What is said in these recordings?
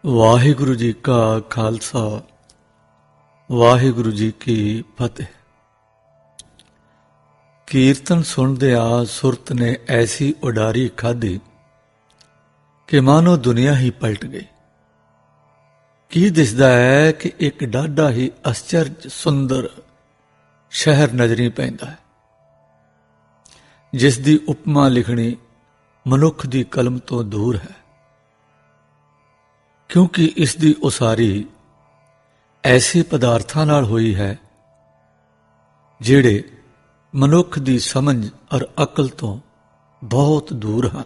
ਵਾਹਿਗੁਰੂ ਜੀ ਕਾ ਖਾਲਸਾ ਵਾਹਿਗੁਰੂ ਜੀ ਕੀ ਫਤਿਹ। ਕੀਰਤਨ ਸੁਣਦਿਆਂ ਸੁਰਤ ਨੇ ਐਸੀ ਉਡਾਰੀ ਖਾਧੀ ਕਿ ਮਾਨੋ ਦੁਨੀਆ ਹੀ ਪਲਟ ਗਈ। ਕੀ ਦਿਸਦਾ ਹੈ ਕਿ ਇੱਕ ਡਾਢਾ ਹੀ ਅਸਚਰਜ ਸੁੰਦਰ ਸ਼ਹਿਰ ਨਜ਼ਰੀ ਪੈਂਦਾ ਹੈ, ਜਿਸ ਦੀ ਉਪਮਾ ਲਿਖਣੀ ਮਨੁੱਖ ਦੀ ਕਲਮ ਤੋਂ ਦੂਰ ਹੈ, ਕਿਉਂਕਿ ਇਸ ਦੀ ਉਸਾਰੀ ਐਸੇ ਪਦਾਰਥਾਂ ਨਾਲ ਹੋਈ ਹੈ ਜਿਹੜੇ ਮਨੁੱਖ ਦੀ ਸਮਝ ਔਰ ਅਕਲ ਤੋਂ ਬਹੁਤ ਦੂਰ ਹਨ।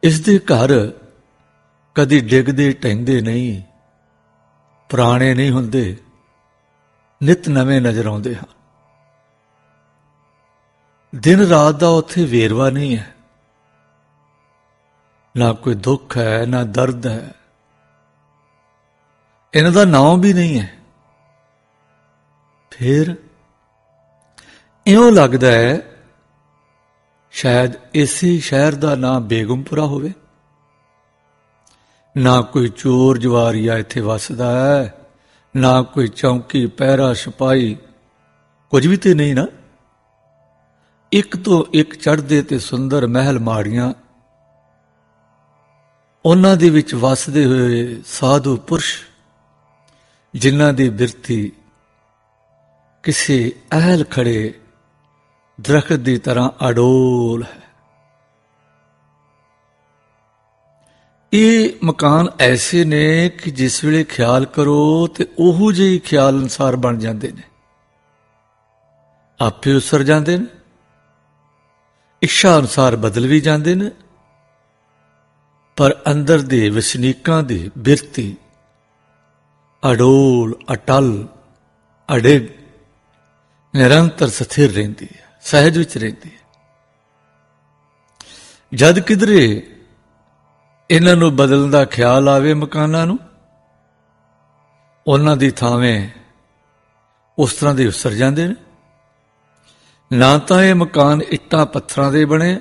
ਇਸ ਦੇ ਘਰ ਕਦੀ ਡਿੱਗਦੇ ਢਹਿੰਦੇ ਨਹੀਂ, ਪੁਰਾਣੇ ਨਹੀਂ ਹੁੰਦੇ, ਨਿਤ ਨਵੇਂ ਨਜ਼ਰ ਆਉਂਦੇ ਹਨ। ਦਿਨ ਰਾਤ ਦਾ ਉੱਥੇ ਵੇਰਵਾ ਨਹੀਂ ਹੈ, ਨਾ ਕੋਈ ਦੁੱਖ ਹੈ ਨਾ ਦਰਦ ਹੈ, ਇਹਨਾਂ ਦਾ ਨਾਮ ਵੀ ਨਹੀਂ ਹੈ। ਫਿਰ ਇਉਂ ਲੱਗਦਾ ਹੈ ਸ਼ਾਇਦ ਇਸੇ ਸ਼ਹਿਰ ਦਾ ਨਾਮ ਬੇਗਮਪੁਰਾ ਹੋਵੇ। ਨਾ ਕੋਈ ਚੋਰ ਜਵਾਰੀਆ ਇੱਥੇ ਵੱਸਦਾ ਹੈ, ਨਾ ਕੋਈ ਚੌਂਕੀ ਪਹਿਰਾ ਸਿਪਾਹੀ, ਕੁਝ ਵੀ ਤੇ ਨਹੀਂ ਨਾ। ਇੱਕ ਤੋਂ ਇੱਕ ਚੜ੍ਹਦੇ ਤੇ ਸੁੰਦਰ ਮਹਿਲ ਮਾੜੀਆਂ, ਉਹਨਾਂ ਦੇ ਵਿੱਚ ਵੱਸਦੇ ਹੋਏ ਸਾਧੂ ਪੁਰਸ਼, ਜਿਨ੍ਹਾਂ ਦੀ ਬਿਰਤੀ ਕਿਸੇ ਅਹਿਲ ਖੜੇ ਦਰਖਤ ਦੀ ਤਰ੍ਹਾਂ ਅਡੋਲ ਹੈ। ਇਹ ਮਕਾਨ ਐਸੇ ਨੇ ਕਿ ਜਿਸ ਵੇਲੇ ਖਿਆਲ ਕਰੋ ਤੇ ਉਹੋ ਜਿਹੇ ਖਿਆਲ ਅਨੁਸਾਰ ਬਣ ਜਾਂਦੇ ਨੇ, ਆਪੇ ਉਸਰ ਜਾਂਦੇ ਨੇ, ਇੱਛਾ ਅਨੁਸਾਰ ਬਦਲ ਵੀ ਜਾਂਦੇ ਨੇ, ਪਰ ਅੰਦਰ ਦੇ ਵਸਨੀਕਾਂ ਦੀ ਬਿਰਤੀ ਅਡੋਲ, ਅਟਲ, ਅਡਿਗ, ਨਿਰੰਤਰ ਸਥਿਰ ਰਹਿੰਦੀ ਹੈ, ਸਹਿਜ ਵਿੱਚ ਰਹਿੰਦੀ ਹੈ। ਜਦ ਕਿਧਰੇ ਇਹਨਾਂ ਨੂੰ ਬਦਲਣ ਦਾ ਖਿਆਲ ਆਵੇ ਮਕਾਨਾਂ ਨੂੰ, ਉਹਨਾਂ ਦੀ ਥਾਵੇਂ ਉਸ ਤਰ੍ਹਾਂ ਦੇ ਉਸਰ ਜਾਂਦੇ ਨੇ। ਨਾ ਤਾਂ ਇਹ ਮਕਾਨ ਇੱਟਾਂ ਪੱਥਰਾਂ ਦੇ ਬਣੇ,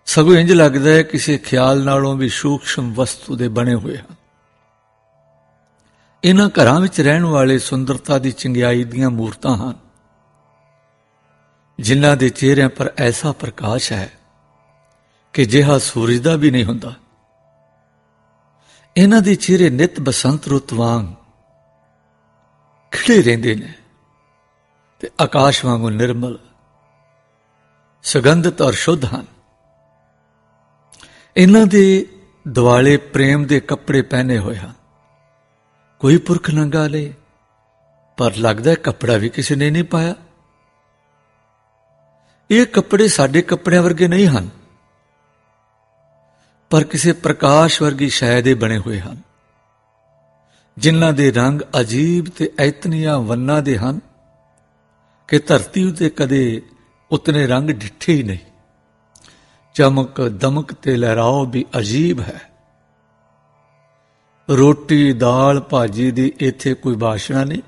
ਸਗੋਂ ਇੰਜ ਲੱਗਦਾ ਹੈ ਕਿਸੇ ਖਿਆਲ ਨਾਲੋਂ ਵੀ ਸੂਖਸ਼ਮ ਵਸਤੂ ਦੇ ਬਣੇ ਹੋਏ ਹਨ। ਇਹਨਾਂ ਘਰਾਂ ਵਿੱਚ ਰਹਿਣ ਵਾਲੇ ਸੁੰਦਰਤਾ ਦੀ ਚੰਗਿਆਈ ਦੀਆਂ ਮੂਰਤਾਂ ਹਨ, ਜਿਨ੍ਹਾਂ ਦੇ ਚਿਹਰਿਆਂ ਪਰ ਐਸਾ ਪ੍ਰਕਾਸ਼ ਹੈ ਕਿ ਜਿਹਾ ਸੂਰਜ ਦਾ ਵੀ ਨਹੀਂ ਹੁੰਦਾ। ਇਹਨਾਂ ਦੇ ਚਿਹਰੇ ਨਿਤ ਬਸੰਤ ਰੁੱਤ ਵਾਂਗ ਖਿੜੇ ਰਹਿੰਦੇ ਨੇ ਤੇ ਆਕਾਸ਼ ਵਾਂਗੂ ਨਿਰਮਲ, ਸੁਗੰਧਿਤ ਔਰ ਸ਼ੁੱਧ ਹਨ। ਇਹਨਾਂ ਦੇ ਦੁਆਲੇ ਪ੍ਰੇਮ ਦੇ ਕੱਪੜੇ ਪਹਿਨੇ ਹੋਏ ਹਨ। ਕੋਈ ਪੁਰਖ ਨੰਗਾ ਲੈ, ਪਰ ਲੱਗਦਾ ਕੱਪੜਾ ਵੀ ਕਿਸੇ ਨੇ ਨਹੀਂ ਪਾਇਆ। ਇਹ ਕੱਪੜੇ ਸਾਡੇ ਕੱਪੜਿਆਂ ਵਰਗੇ ਨਹੀਂ ਹਨ, ਪਰ ਕਿਸੇ ਪ੍ਰਕਾਸ਼ ਵਰਗੀ ਸ਼ੈ ਦੇ ਬਣੇ ਹੋਏ ਹਨ, ਜਿਨ੍ਹਾਂ ਦੇ ਰੰਗ ਅਜੀਬ ਤੇ ਐਤਨੀਆਂ ਵੰਨਾਂ ਦੇ ਹਨ ਕਿ ਧਰਤੀ ਉਤੇ ਕਦੇ ਉਤਨੇ ਰੰਗ ਡਿੱਠੇ ਹੀ ਨਹੀਂ। ਚਮਕ ਦਮਕ ਤੇ ਲਹਿਰਾਓ ਵੀ ਅਜੀਬ ਹੈ। ਰੋਟੀ ਦਾਲ ਭਾਜੀ ਦੀ ਇੱਥੇ ਕੋਈ ਬਾਸ਼ਨਾ ਨਹੀਂ।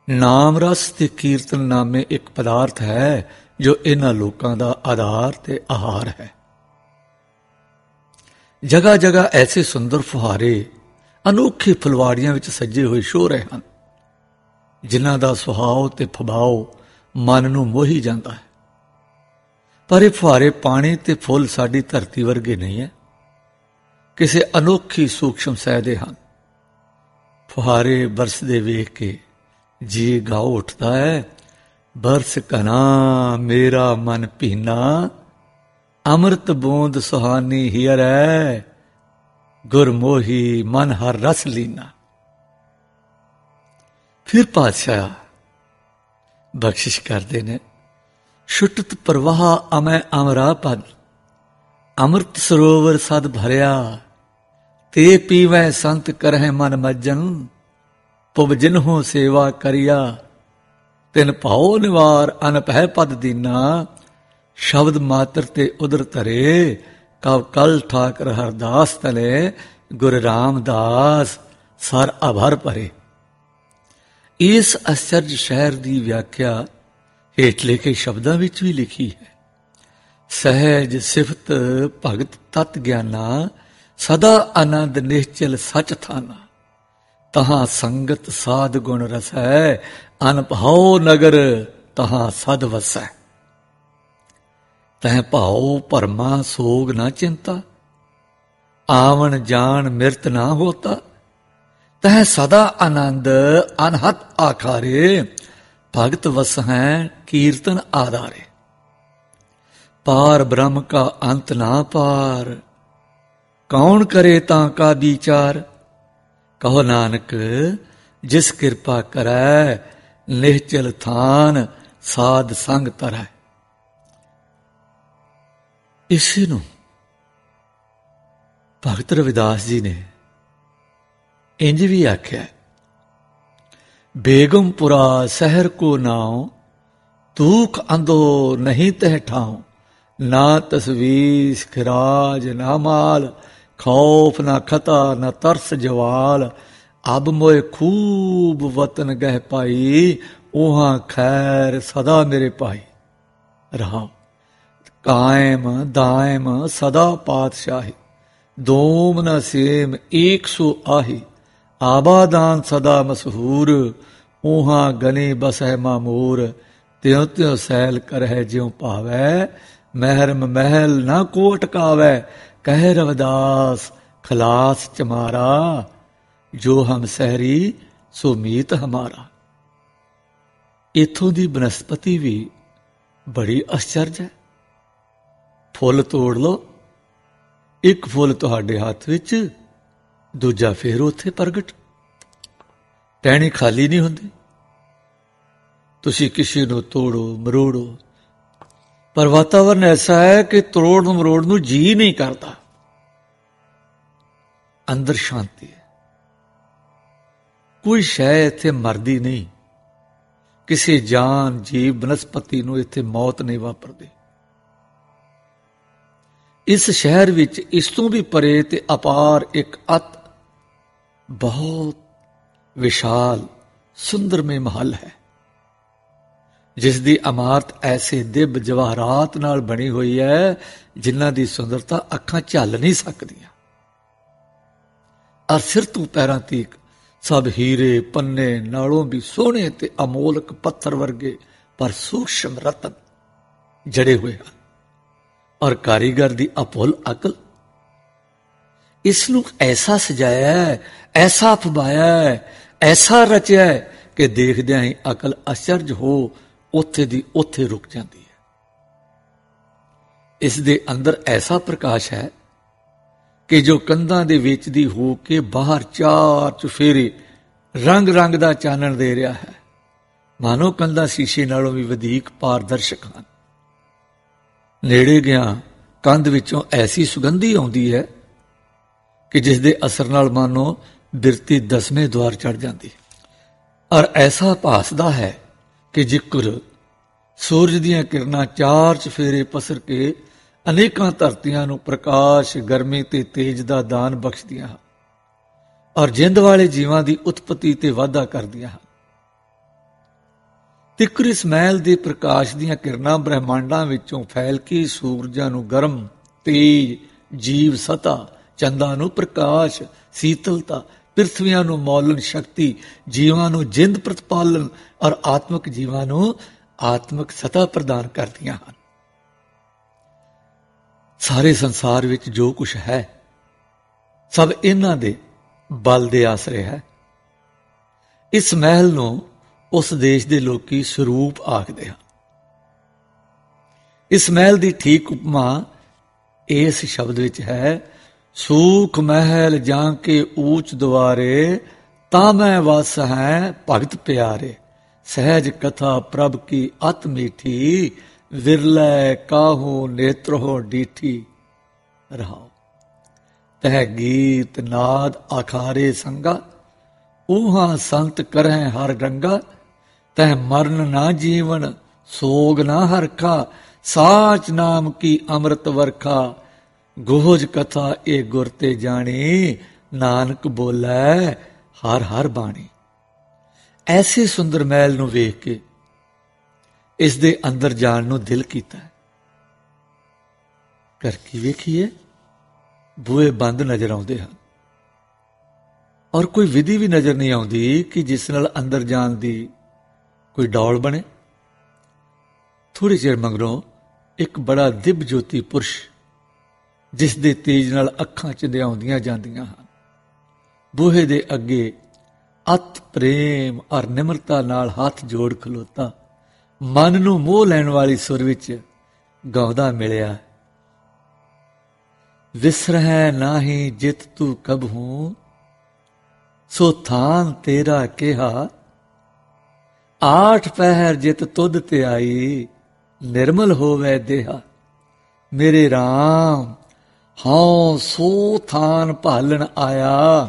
ਨਾਮ ਰਸ ਤੇ ਕੀਰਤਨ ਨਾਮੇ ਇੱਕ ਪਦਾਰਥ ਹੈ ਜੋ ਇਹਨਾਂ ਲੋਕਾਂ ਦਾ ਆਧਾਰ ਤੇ ਆਹਾਰ ਹੈ। ਜਗ੍ਹਾ ਜਗ੍ਹਾ ਐਸੇ ਸੁੰਦਰ ਫੁਹਾਰੇ ਅਨੋਖੇ ਫੁਲਵਾੜੀਆਂ ਵਿੱਚ ਸੱਜੇ ਹੋਏ ਸ਼ੋ ਰਹੇ ਹਨ, ਜਿਨ੍ਹਾਂ ਦਾ ਸੁਹਾਓ ਤੇ ਫਬਾਓ ਮਨ ਨੂੰ ਮੋਹੀ ਜਾਂਦਾ ਹੈ। ਪਰ ਇਹ ਫੁਹਾਰੇ ਪਾਣੀ ਤੇ ਫੁੱਲ ਸਾਡੀ ਧਰਤੀ ਵਰਗੇ ਨਹੀਂ ਹੈ, ਕਿਸੇ ਅਨੋਖੀ ਸੂਖਸ਼ਮ ਸਹਿ ਦੇ ਹਨ। ਫੁਹਾਰੇ ਬਰਸਦੇ ਵੇਖ ਕੇ ਜੀ ਗਾਓ ਉੱਠਦਾ ਹੈ, ਬਰਸ ਕਨਾ ਮੇਰਾ ਮਨ ਪੀਨਾ, ਅੰਮ੍ਰਿਤ ਬੂੰਦ ਸੁਹਾਨੀ ਹੀਰੈ, ਗੁਰਮੋਹੀ ਮਨ ਹਰ ਰਸ ਲੀਨਾ। ਫਿਰ ਪਾਤਸ਼ਾਹ ਬਖਸ਼ਿਸ਼ ਕਰਦੇ ਨੇ, ਛੁਟਤ ਪ੍ਰਵਾਹ ਅਮੈ ਅਮਰਾ ਪਦ, ਅੰਮ੍ਰਿਤ ਸਰੋਵਰ ਸਦ ਭਰਿਆ, ਤੇ ਪੀਵੈ ਸੰਤ ਕਰਹਿ ਮਨ ਮੱਜਨ, ਪੁਬ ਜਿਨਹੁ ਸੇਵਾ ਕਰਿਆ, ਤਿਨ ਭਾਉ ਨਿਵਾਰ ਅਨਪਹਿ ਪਦ ਦੀਨਾ, ਸ਼ਬਦ ਮਾਤਰ ਤੇ ਉਦਰ ਧਰੇ, ਕਵ ਕਲ ਠਾਕਰ ਹਰਦਾਸ ਤਲੇ, ਗੁਰ ਰਾਮਦਾਸ ਸਰ ਅਭਰ ਭਰੇ। ਇਸ ਅਸਚਰਜ ਸ਼ਹਿਰ ਦੀ ਵਿਆਖਿਆ ਹੇਠ ਲਿਖੇ ਸ਼ਬਦਾਂ ਵਿੱਚ ਵੀ ਲਿਖੀ ਹੈ। सहज सिफत भगत तत ज्ञाना, सदा आनंद निश्चल सच थाना। तहां संगत साध गुण रसै, अनभाव नगर तहां सद वसै। तह भाव भरमा सोग न चिंता, आवन जान मिरत ना होता। तह सदा आनंद अनहत आखारे, भगत वस हैं कीर्तन आधारे। पार ब्रह्म का अंत ना पार, कौन करे तां का विचार। कहो नानक जिस किरपा करै, निश्चल थान साध संग तरੈ। इसी ਨੂੰ भगत रविदास जी ने इंज भी आख्या, बेगमपुरा शहर को नाव, तूख अंधो नहीं तह ठाव। ना तस्वीर खिराज ना माल, खौफ ना खता ना तरस जवाल। अब मोए खूब वतन गह पाई, उहां खैर सदा मेरे पाई। रहा कायम दायम सदा पातशाही, दोम न सेम एक सो आही। आबादान सदा मशहूर, उहां गने बसै मामूर। त्यों त्यों सैल करह ज्यों पावै, महरम महल न को अटकावै। कह रविदास खलास चमारा, जो हम सहरी सो मीत हमारा। इथों दी बनस्पति भी बड़ी आश्चर्य है। फुल तोड़ लो, एक फुल तुहाडे हथ विच, दूजा फिर उत्थे प्रगट। टहनी खाली नहीं हुंदी। तुसी किसी नूं तोड़ो मरोड़ो, पर वातावरण ऐसा है कि तोड़ मरोड़ नूं जी नहीं करता। अंदर शांति है, कोई शय इत्थे मरदी नहीं। किसी जान जीव बनस्पति नूं इत्थे मौत नहीं वापरदी। इस शहर विच इस तों भी परे ते अपार एक अत बहुत विशाल सुंदरमय महल है, जिस दी इमारत ऐसे दिव्य जवाहरात नाल बनी हुई है, जिन्हां दी सुंदरता अखां झल नहीं सकदियां। और सिर तों पैरां तक सब हीरे पन्ने नालों भी सोहणे ते अमोलक पत्थर वर्गे पर सूक्ष्म रतन जड़े हुए हैं। और कारीगर दी अभुल अकल इसनूं ऐसा सजाया है, ऐसा फबाया है, ऐसा रचिया है कि देखदियां ही अकल आश्चर्य हो उत्थे दी उत्थे रुक जाती है। इस दे अंदर ऐसा प्रकाश है कि जो कंधां दे विच दी हो के बाहर चार चुफेरे रंग रंग दा चानण दे रहा है। मानो कंधां शीशे नालों भी वधीक पारदर्शक हैं। नेड़े गया कंध विचों ऐसी सुगंधी आउंदी है कि जिस दे असर नाल मानो बिरती 10वें द्वार चढ़ जाती। और ऐसा भासदा है कि जिक्र सूरज दीयां किरणां चार चफेरे पसर के अनेकां धरतियां नूं प्रकाश गर्मी ते तेज दा दान बख्शदियां हन और जिंद वाले जीवां दी उत्पत्ति ते वाधा करदियां हन। तिकर इस महल दे प्रकाश दीयां किरणां ब्रह्मांडां विचों फैल के सूरजां नूं गरम तेज जीव सता, चंदां नूं प्रकाश शीतलता, पृथ्वियां नूं मौलन शक्ति, जीवां नूं जिंद प्रतिपालन और आत्मक जीवां नूं आत्मक सता प्रदान करदियां हन। सारे संसार विच जो कुछ है सब इन्हां दे बल दे आसरे है। इस महल नूं उस देश दे लोकी स्वरूप आखदे हैं। इस महल दी ठीक उपमा इस शब्द विच है, सूख महल जाके ऊंच द्वारे, तामै वस हैं भगत प्यारे। सहज कथा प्रभ की अत मीठी, विरलै काहू नेत्र हो डीठी। रहाओ तह गीत नाद आखारे संगा, ऊहा संत करह हर रंगा। तह मरण ना जीवन सोग ना हरखा, साच नाम की अमृत वर्खा। गोहज कथा ए गुरते जानी, नानक बोलै हर हर बाणी। ऐसे सुंदर महल नूं वेख के इस दे अंदर जाण नूं दिल कीता। ਕਰ ਕੀ ਵੇਖੀਏ, ਬੂਹੇ ਬੰਦ ਨਜ਼ਰ ਆਉਂਦੇ ਹਨ ਔਰ ਕੋਈ ਵਿਧੀ ਵੀ ਨਜ਼ਰ ਨਹੀਂ ਆਉਂਦੀ ਕਿ ਜਿਸ ਨਾਲ ਅੰਦਰ ਜਾਣ ਦੀ ਕੋਈ ਡੌਲ ਬਣੇ। ਥੋੜ੍ਹੇ ਚਿਰ ਮਗਰੋਂ ਇੱਕ ਬੜਾ ਦਿਵ ਜੋਤੀ ਪੁਰਸ਼, ਜਿਸ ਦੇ ਤੇਜ ਨਾਲ ਅੱਖਾਂ ਚੰਦਿਆਉਂਦੀਆਂ ਜਾਂਦੀਆਂ ਹਨ, ਬੂਹੇ ਦੇ ਅੱਗੇ ਅਤ ਪ੍ਰੇਮ ਔਰ ਨਿਮਰਤਾ ਨਾਲ ਹੱਥ ਜੋੜ ਖਲੋਤਾ ਮਨ ਨੂੰ ਮੋਹ ਲੈਣ ਵਾਲੀ ਸੁਰ ਵਿੱਚ ਗਾਉਂਦਾ ਮਿਲਿਆ। ਵਿਸਰਹਿ ਨਾਹੀਂ ਜਿਤ ਤੂੰ ਕਬਹੂ, ਸੋ ਥਾਨ ਤੇਰਾ ਕਿਹਾ। ਆਠ ਪਹਿਰ ਜਿਤ ਤੁਧ ਤੇ ਆਈ, ਨਿਰਮਲ ਹੋਵੇ ਦੇਹਾ। ਮੇਰੇ RAM ਹਉ ਸੋ ਥਾਨ ਭਾਲਣ ਆਇਆ,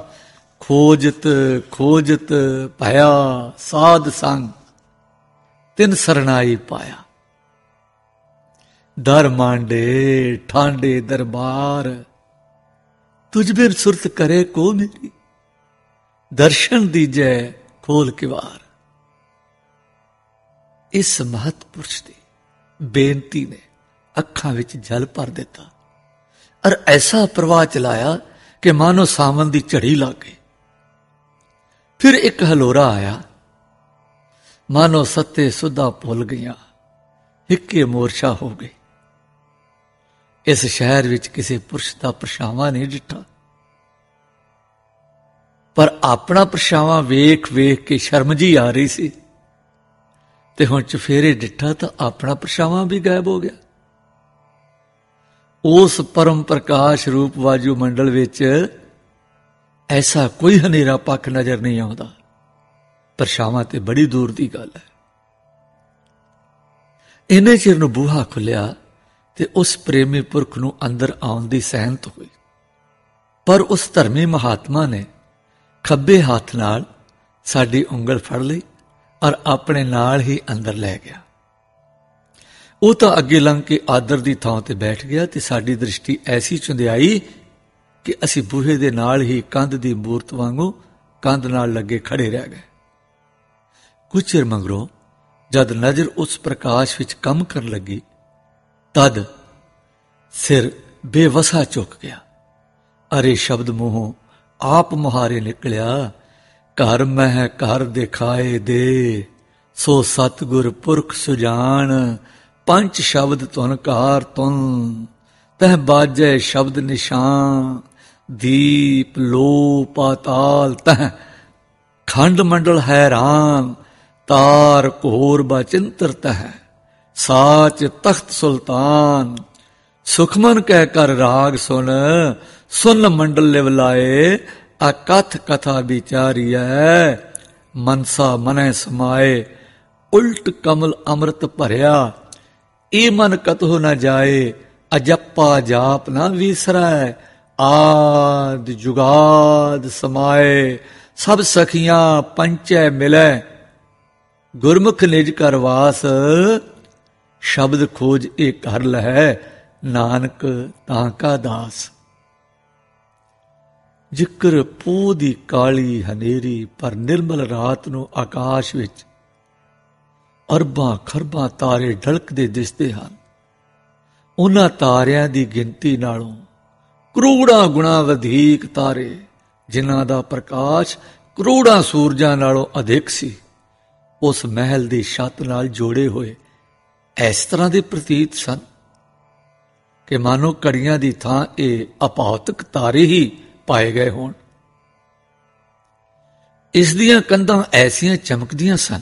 ਖੋਜਤ ਖੋਜਤ ਭਇਆ ਸਾਧ ਸੰਗ, ਤਿਨ ਸਰਨਾਈ ਪਾਇਆ। ਦਰ ਮਾਂਡੇ ਠਾਂਡੇ ਦਰਬਾਰ, ਤੁਝ ਬਿਨ ਸੁਰਤ ਕਰੇ ਕੋ ਮੇਰੀ। ਦਰਸ਼ਨ ਦੀਜੈ ਖੋਲ ਕਿਵਾਰ। ਇਸ ਮਹਤਪੁਰਸ਼ ਦੀ ਬੇਨਤੀ ਨੇ ਅੱਖਾਂ ਵਿੱਚ ਜਲ ਭਰ ਦਿੱਤਾ ਔਰ ਐਸਾ ਪ੍ਰਵਾਹ ਚਲਾਇਆ ਕਿ ਮਾਨੋ ਸਾਵਨ ਦੀ ਝੜੀ ਲੱਗ ਗਈ। ਫਿਰ ਇੱਕ ਹਲੋਰਾ ਆਇਆ, ਮਾਨੋ ਸੱਤੇ ਸੁੱਧਾ ਭੁੱਲ ਗਈਆਂ, ਹਿੱਕੇ ਮੋਰਛਾ ਹੋ ਗਏ। ਇਸ ਸ਼ਹਿਰ ਵਿੱਚ ਕਿਸੇ ਪੁਰਸ਼ ਦਾ ਪਰਛਾਵਾਂ ਨਹੀਂ ਡਿੱਠਾ, ਪਰ ਆਪਣਾ ਪਰਛਾਵਾਂ ਵੇਖ ਵੇਖ ਕੇ ਸ਼ਰਮ ਜੀ ਆ ਰਹੀ ਸੀ ਤੇ ਹੁਣ ਚੁਫੇਰੇ ਡਿੱਠਾ ਤਾਂ ਆਪਣਾ ਪਰਛਾਵਾਂ ਵੀ ਗਾਇਬ ਹੋ ਗਿਆ। ਉਸ ਪਰਮ ਪ੍ਰਕਾਸ਼ ਰੂਪ ਵਾਜੂ ਮੰਡਲ ਵਿੱਚ ਐਸਾ ਕੋਈ ਹਨੇਰਾ ਪੱਖ ਨਜ਼ਰ ਨਹੀਂ ਆਉਂਦਾ। ਪਰਛਾਵਾਂ ਤੇ ਬੜੀ ਦੂਰ ਦੀ ਗੱਲ ਹੈ। ਇੰਨੇ ਚਿਰ ਨੂੰ ਬੂਹਾ ਖੁੱਲਿਆ ਤੇ ਉਸ ਪ੍ਰੇਮੀ ਪੁਰਖ ਨੂੰ ਅੰਦਰ ਆਉਣ ਦੀ ਸਹਿਮਤ ਹੋਈ, ਪਰ ਉਸ ਧਰਮੀ ਮਹਾਤਮਾ ਨੇ ਖੱਬੇ ਹੱਥ ਨਾਲ ਸਾਡੀ ਉਂਗਲ ਫੜ ਲਈ ਔਰ ਆਪਣੇ ਨਾਲ ਹੀ ਅੰਦਰ ਲੈ ਗਿਆ। ਉਹ ਤਾਂ ਅੱਗੇ ਲੰਘ ਕੇ ਆਦਰ ਦੀ ਥਾਂ ਤੇ ਬੈਠ ਗਿਆ ਤੇ ਸਾਡੀ ਦ੍ਰਿਸ਼ਟੀ ਐਸੀ ਚੁੰਧਿਆਈ ਕਿ ਅਸੀਂ ਬੂਹੇ ਦੇ ਨਾਲ ਹੀ ਕੰਧ ਦੀ ਮੂਰਤ ਵਾਂਗੂ ਕੰਧ ਨਾਲ ਲੱਗੇ ਖੜੇ ਰਹਿ ਗਏ। ਕੁਝ ਚਿਰ ਮਗਰੋਂ ਜਦ ਨਜ਼ਰ ਉਸ ਪ੍ਰਕਾਸ਼ ਵਿੱਚ ਕੰਮ ਕਰਨ ਲੱਗੀ, ਤਦ ਸਿਰ ਬੇਵਸਾ ਝੁਕ ਗਿਆ। ਅਰੇ ਸ਼ਬਦ ਮੂੰਹੋਂ ਆਪ ਮੁਹਾਰੇ ਨਿਕਲਿਆ, ਘਰ ਮਹਿ ਘਰ ਦਿਖਾਏ ਦੇ, ਸੋ ਸਤਿਗੁਰ ਪੁਰਖ ਸੁਜਾਨ। ਪੰਜ ਸ਼ਬਦ ਤੁਨ ਕਾਰ ਤੁਨ, ਤਹ ਬਾਜੈ ਸ਼ਬਦ ਨਿਸ਼ਾਨ। ਦੀਪ ਲੋ ਪਾਤਾਲ ਤਹ, ਖੰਡ ਮੰਡਲ ਹੈਰਾਨ। ਤਾਰ ਘੋਰ ਬਚਿੰਤਰ ਤਹ, ਸਾਚ ਤਖਤ ਸੁਲਤਾਨ। ਸੁਖਮਨ ਕਹਿ ਕਰ ਰਾਗ ਸੁਨ, ਸੁਨ ਮੰਡਲ ਲਿਵ ਲਾਏ। ਅਕਥ ਕਥਾ ਵਿਚਾਰੀਐ, ਮਨਸਾ ਮਨੈ ਸਮਾਏ। ਉਲਟ ਕਮਲ ਅੰਮ੍ਰਿਤ ਭਰਿਆ, ਏ ਮਨ ਕਤਹੁ ਨ ਜਾਏ। ਅਜੱਪਾ ਜਾਪ ਨ ਵੀਸਰੈ, ਆਦ ਜੁਗਾਦ ਸਮਾਏ। ਸਭ ਸਖੀਆਂ ਪੰਚੈ ਮਿਲੈ, ਗੁਰਮੁਖ ਨਿਜ ਕਰ ਵਾਸ। ਸ਼ਬਦ ਖੋਜ ਇਹ ਕਰ ਲਹੈ, ਨਾਨਕ ਤਾਂ ਕਾ ਦਾਸ। ਜ਼ਿਕਰ ਪੋਹ ਦੀ ਕਾਲੀ ਹਨੇਰੀ ਪਰ ਨਿਰਮਲ ਰਾਤ ਨੂੰ ਆਕਾਸ਼ ਵਿੱਚ ਅਰਬਾਂ ਖਰਬਾਂ ਤਾਰੇ ਢਲਕਦੇ ਦਿਸਦੇ ਹਨ। ਉਹਨਾਂ ਤਾਰਿਆਂ ਦੀ ਗਿਣਤੀ ਨਾਲੋਂ ਕਰੋੜਾਂ ਗੁਣਾ ਵਧੇਕ ਤਾਰੇ, ਜਿਨ੍ਹਾਂ ਦਾ ਪ੍ਰਕਾਸ਼ ਕਰੋੜਾਂ ਸੂਰਜਾਂ ਨਾਲੋਂ ਅਧਿਕ ਸੀ, ਉਸ ਮਹਿਲ ਦੀ ਛੱਤ ਨਾਲ ਜੋੜੇ ਹੋਏ ਇਸ ਤਰ੍ਹਾਂ ਦੇ ਪ੍ਰਤੀਤ ਸਨ ਕਿ ਮਾਨੋ ਘੜੀਆਂ ਦੀ ਥਾਂ ਇਹ ਅਭੌਤਿਕ ਤਾਰੇ ਹੀ ਪਾਏ ਗਏ ਹੋਣ। ਇਸ ਦੀਆਂ ਕੰਧਾਂ ਐਸੀਆਂ ਚਮਕਦੀਆਂ ਸਨ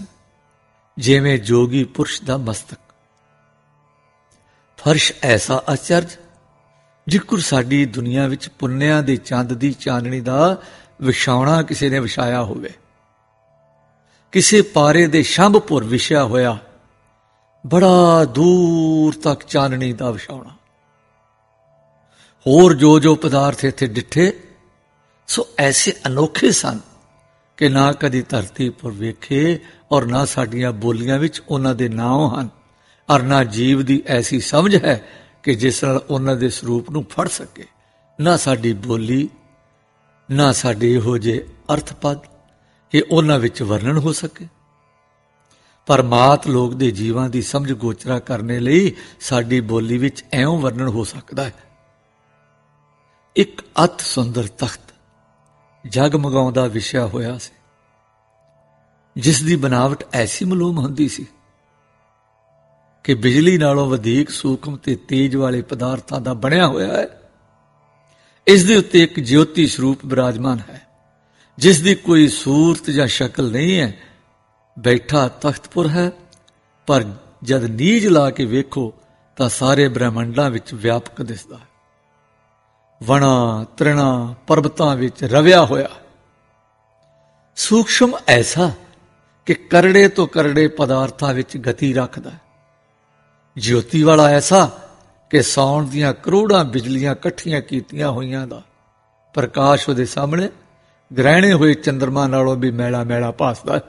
ਜਿਵੇਂ ਜੋਗੀ ਪੁਰਸ਼ ਦਾ ਮਸਤਕ। ਫਰਸ਼ ਐਸਾ ਅਚਰਜ ਜਿਕਰ ਸਾਡੀ ਦੁਨੀਆ ਵਿੱਚ ਪੁੰਨਿਆਂ ਦੇ ਚੰਦ ਦੀ ਚਾਨਣੀ ਦਾ ਵਿਛਾਉਣਾ ਕਿਸੇ ਨੇ ਵਿਛਾਇਆ ਹੋਵੇ। ਕਿਸੇ ਪਾਰੇ ਦੇ ਸ਼ੰਭਪੁਰ ਵਿਛਿਆ ਹੋਇਆ ਬੜਾ ਦੂਰ ਤੱਕ ਚਾਨਣੀ ਦਾ ਵਿਛਾਉਣਾ। ਹੋਰ ਜੋ ਜੋ ਪਦਾਰਥ ਇੱਥੇ ਡਿੱਠੇ ਸੋ ਐਸੇ ਅਨੋਖੇ ਸਨ ਕਿ ਨਾ ਕਦੀ ਧਰਤੀ ਪਰ ਵੇਖੇ ਔਰ ਨਾ ਸਾਡੀਆਂ ਬੋਲੀਆਂ ਵਿੱਚ ਉਹਨਾਂ ਦੇ ਨਾਮ ਹਨ ਔਰ ਨਾ ਜੀਵ ਦੀ ਐਸੀ ਸਮਝ ਹੈ ਕਿ ਜਿਸ ਨਾਲ ਉਹਨਾਂ ਦੇ ਸਰੂਪ ਨੂੰ ਫੜ ਸਕੇ। ਨਾ ਸਾਡੀ ਬੋਲੀ, ਨਾ ਸਾਡੇ ਇਹੋ ਜਿਹੇ ਅਰਥ ਪਦ ਕਿ ਉਹਨਾਂ ਵਿੱਚ ਵਰਣਨ ਹੋ ਸਕੇ। ਪਰ ਮਾਤ ਲੋਕ ਦੇ ਜੀਵਾਂ ਦੀ ਸਮਝ ਗੋਚਰਾ ਕਰਨੇ ਲਈ ਸਾਡੀ ਬੋਲੀ ਵਿੱਚ ਐਉਂ ਵਰਣਨ ਹੋ ਸਕਦਾ ਹੈ। ਇੱਕ ਅਤ ਸੁੰਦਰ ਤਖਤ ਜਗਮਗਾਉਂਦਾ ਵਿਛਿਆ ਹੋਇਆ ਸੀ, ਜਿਸ ਦੀ ਬਨਾਵਟ ਐਸੀ ਮਾਲੂਮ ਹੁੰਦੀ ਸੀ ਕਿ ਬਿਜਲੀ ਨਾਲੋਂ ਵਧੇਕ ਸੂਖਮ ਤੇ ਤੇਜ ਵਾਲੇ ਪਦਾਰਥਾਂ ਦਾ ਬਣਿਆ ਹੋਇਆ ਹੈ। ਇਸ ਦੇ ਉੱਤੇ ਇੱਕ ਜਯੋਤੀ ਸਰੂਪ ਬਿਰਾਜਮਾਨ ਹੈ, ਜਿਸ ਦੀ ਕੋਈ ਸੂਰਤ ਜਾਂ ਸ਼ਕਲ ਨਹੀਂ ਹੈ। ਬੈਠਾ ਤਖਤਪੁਰ ਹੈ, ਪਰ ਜਦ ਨੀਝ ਲਾ ਕੇ ਵੇਖੋ ਤਾਂ ਸਾਰੇ ਬ੍ਰਹਿਮੰਡਾਂ ਵਿੱਚ ਵਿਆਪਕ ਦਿਸਦਾ ਹੈ। ਵਣਾ ਤ੍ਰਿਣਾ ਪਰਬਤਾਂ ਵਿੱਚ ਰਵਿਆ ਹੋਇਆ, ਸੂਖਸ਼ਮ ਐਸਾ ਕਿ ਕਰੜੇ ਤੋਂ ਕਰੜੇ ਪਦਾਰਥਾਂ ਵਿੱਚ ਗਤੀ ਰੱਖਦਾ ਹੈ। ਜਯੋਤੀ ਵਾਲਾ ਐਸਾ ਕਿ ਸਾਉਣ ਦੀਆਂ ਕਰੋੜਾਂ ਬਿਜਲੀਆਂ ਇਕੱਠੀਆਂ ਕੀਤੀਆਂ ਹੋਈਆਂ ਦਾ ਪ੍ਰਕਾਸ਼ ਉਹਦੇ ਸਾਹਮਣੇ ਗ੍ਰਹਿਣੇ ਹੋਏ ਚੰਦਰਮਾ ਨਾਲੋਂ ਵੀ ਮੈਲਾ ਮੈਲਾ ਭਾਸਦਾ ਹੈ।